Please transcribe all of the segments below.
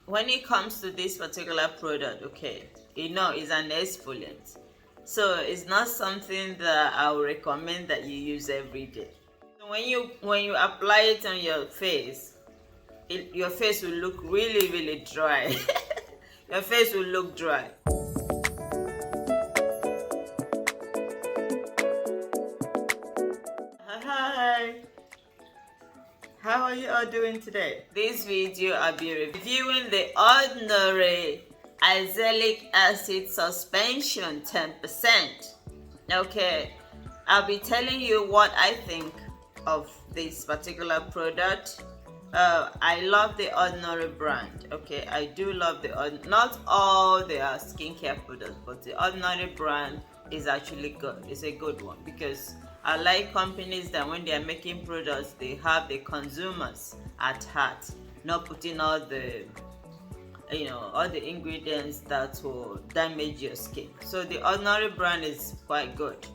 when it comes to this particular product, okay, it's an exfoliant, so it's not something that I would recommend that you use every day. So when you apply it on your face, your face will look really dry. Your face will look dry. Hi, how are you all doing today? This video I'll be reviewing the ordinary azelaic acid suspension 10%. Okay, I'll be telling you what I think of this particular product. I love the ordinary brand. Okay, I do love not all their skincare products, but the ordinary brand is actually good. It's a good one because I like companies that when they are making products, they have the consumers at heart, not putting all the all the ingredients that will damage your skin. So the ordinary brand is quite good.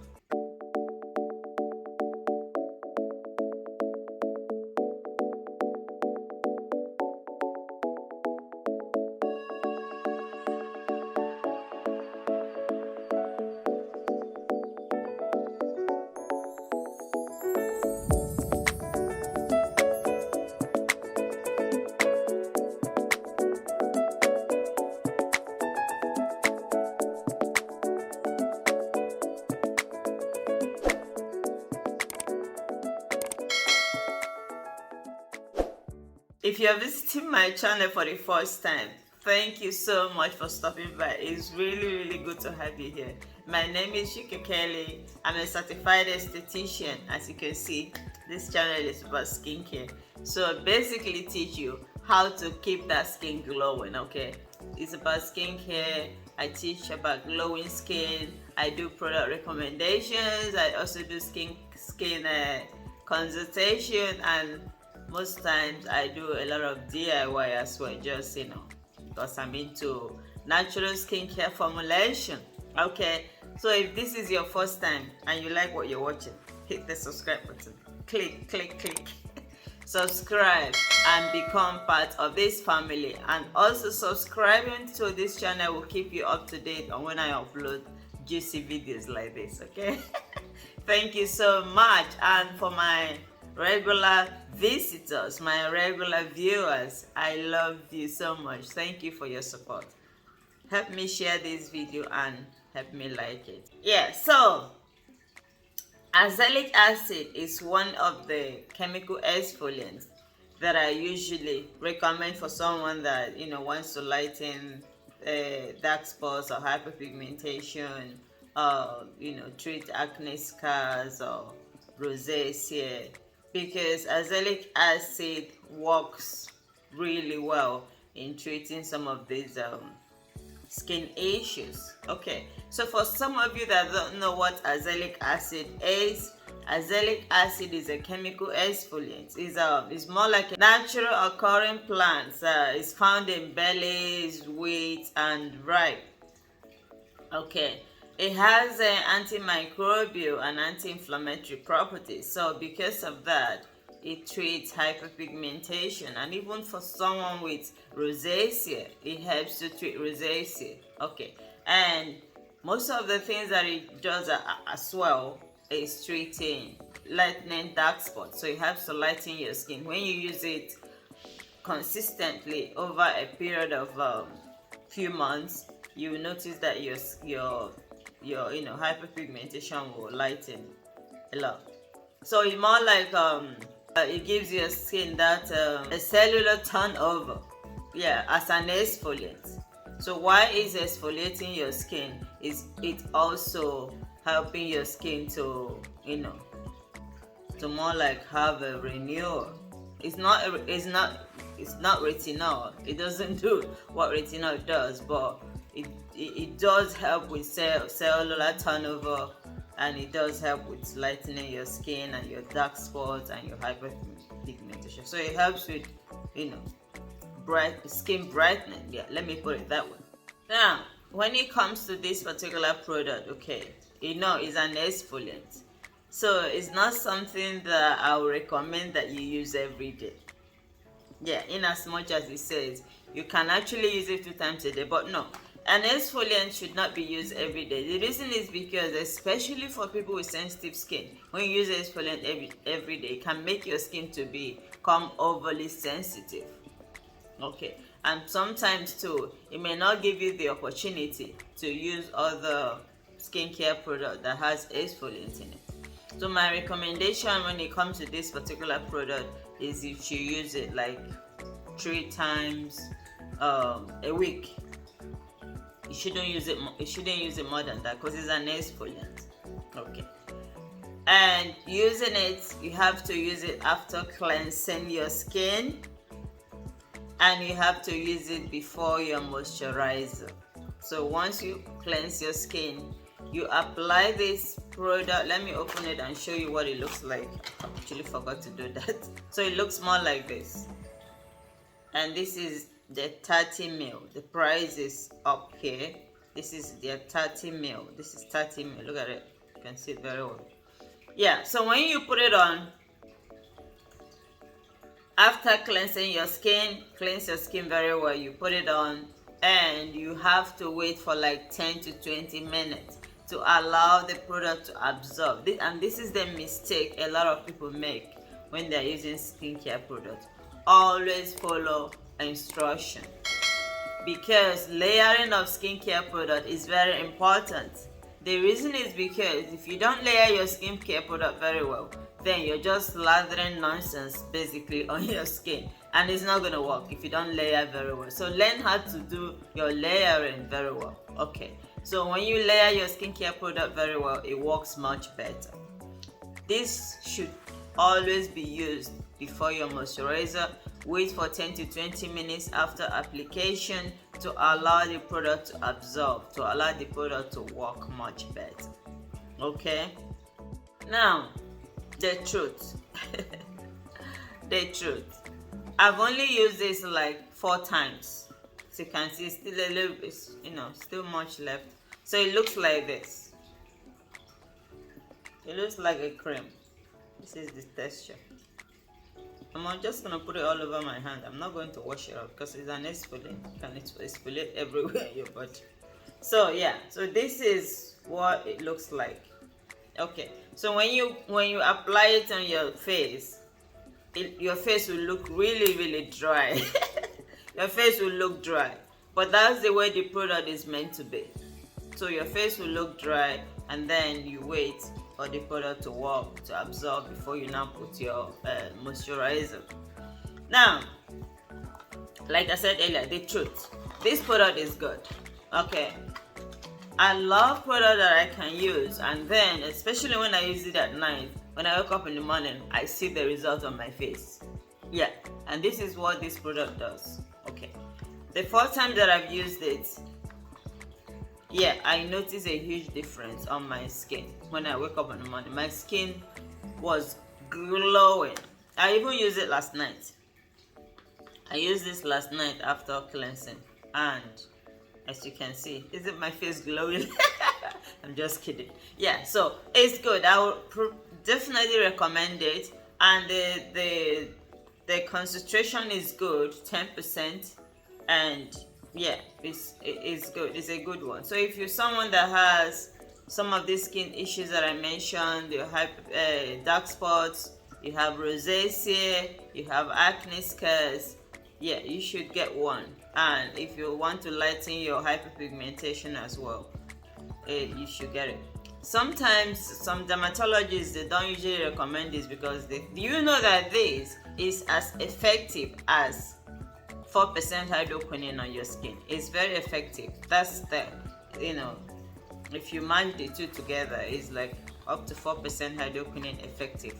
If you're visiting my channel for the first time, thank you so much for stopping by. It's really good to have you here. My name is Kelly. I'm a certified esthetician. As you can see, this channel is about skincare. So I basically teach you how to keep that skin glowing, okay? It's about skincare. I teach about glowing skin. I do product recommendations. I also do skin consultation, and most times I do a lot of DIY as well, just because I'm into natural skincare formulation. Okay, so if this is your first time and you like what you're watching, hit the subscribe button. Click subscribe and become part of this family. And also subscribing to this channel will keep you up to date on when I upload juicy videos like this. Okay. Thank you so much. And for my regular visitors, my regular viewers, I love you so much. Thank you for your support. Help me share this video and help me like it. Yeah, so azelaic acid is one of the chemical exfoliants that I usually recommend for someone that wants to lighten dark spots or hyperpigmentation, treat acne scars or rosacea, because azelaic acid works really well in treating some of these skin issues. Okay, so for some of you that don't know what azelaic acid is a chemical exfoliant. It's more like a natural occurring plant. It's found in berries, wheat, and ripe. Okay, it has antimicrobial and anti-inflammatory properties. So because of that, it treats hyperpigmentation, and even for someone with rosacea, it helps to treat rosacea. Okay, and most of the things that it does as well is treating lightening dark spots. So it helps to lighten your skin. When you use it consistently over a period of few months, you will notice that your hyperpigmentation will lighten a lot. So it's more like it gives your skin that a cellular turnover, yeah, as an exfoliant. So why is exfoliating your skin? Is it also helping your skin to to more like have a renewal? It's not retinol. It doesn't do what retinol does, but it does help with cellular turnover, and it does help with lightening your skin and your dark spots and your hyperpigmentation. So it helps with skin brightening. Yeah, let me put it that way. Now, when it comes to this particular product, okay, it's an exfoliant, so it's not something that I would recommend that you use every day. Yeah, in as much as it says You can actually use it 2 times a day, but no. An exfoliant should not be used every day. The reason is because, especially for people with sensitive skin, when you use exfoliant every day, it can make your skin to become overly sensitive. Okay, and sometimes too, it may not give you the opportunity to use other skincare product that has exfoliant in it. So my recommendation when it comes to this particular product is if you use it like 3 times a week. You shouldn't use it. You shouldn't use it more than that because it's an exfoliant. Okay. And using it, you have to use it after cleansing your skin, and you have to use it before your moisturizer. So once you cleanse your skin, you apply this product. Let me open it and show you what it looks like. I actually forgot to do that. So it looks more like this. And this is the 30 ml. The price is up here. This is their 30 ml. This is 30 ml. Look at it. You can see it very well. Yeah, so when you put it on, after cleansing your skin, cleanse your skin very well, you put it on, and you have to wait for like 10 to 20 minutes to allow the product to absorb. And this is the mistake a lot of people make when they're using skincare products. Always follow instruction, because layering of skincare product is very important. The reason is because if you don't layer your skincare product very well, then you're just lathering nonsense basically on your skin, and it's not going to work if you don't layer very well. So learn how to do your layering very well. Okay, so when you layer your skincare product very well, it works much better. This should always be used before your moisturizer. Wait for 10 to 20 minutes after application to allow the product to absorb, to allow the product to work much better. Okay, now the truth. The truth, I've only used this like 4 times. So you can see still a little bit, still much left. So it looks like this. It looks like a cream. This is the texture. I'm just going to put it all over my hand. I'm not going to wash it out because it's an exfoliant. You can exfoliate everywhere in your body. So yeah, so this is what it looks like. Okay, so when you apply it on your face, your face will look really dry. Your face will look dry, but that's the way the product is meant to be. So your face will look dry, and then you wait for the product to work, to absorb before you now put your moisturizer. Now, like I said earlier, the truth, this product is good. Okay, I love product that I can use, and then especially when I use it at night, when I wake up in the morning, I see the result on my face. Yeah, and this is what this product does. Okay, the first time that I've used it, yeah, I noticed a huge difference on my skin. When I wake up in the morning, my skin was glowing. I even used it last night. I used this last night after cleansing, and as you can see, isn't my face glowing? I'm just kidding. Yeah, so it's good. I would definitely recommend it, and the concentration is good, 10%, and yeah, it's good. It's a good one. So if you're someone that has some of these skin issues that I mentioned, you have dark spots, you have rosacea, you have acne scars, yeah, you should get one. And if you want to lighten your hyperpigmentation as well, you should get it. Sometimes some dermatologists, they don't usually recommend this because do you know that this is as effective as 4% hydroquinone on your skin? It's very effective. That's the, if you match the two together, it's like up to 4% hydroquinone effective,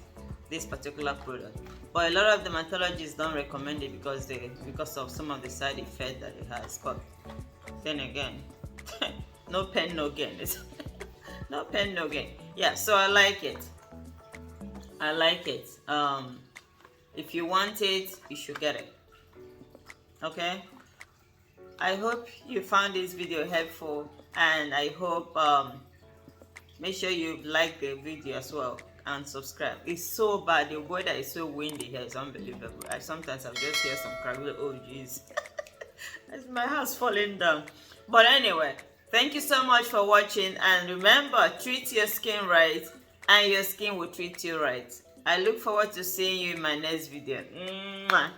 this particular product. But a lot of dermatologists don't recommend it because of some of the side effects that it has. But then again, no pain, no gain. No pain, no gain. Yeah, so I like it. If you want it, you should get it. Okay, I hope you found this video helpful, and I hope make sure you like the video as well and subscribe. It's so bad, the weather is so windy here, it's unbelievable. Sometimes I'll just hear some crackling. Oh jeez. Is my house falling down? But anyway, thank you so much for watching, and remember, treat your skin right and your skin will treat you right. I look forward to seeing you in my next video. Mwah.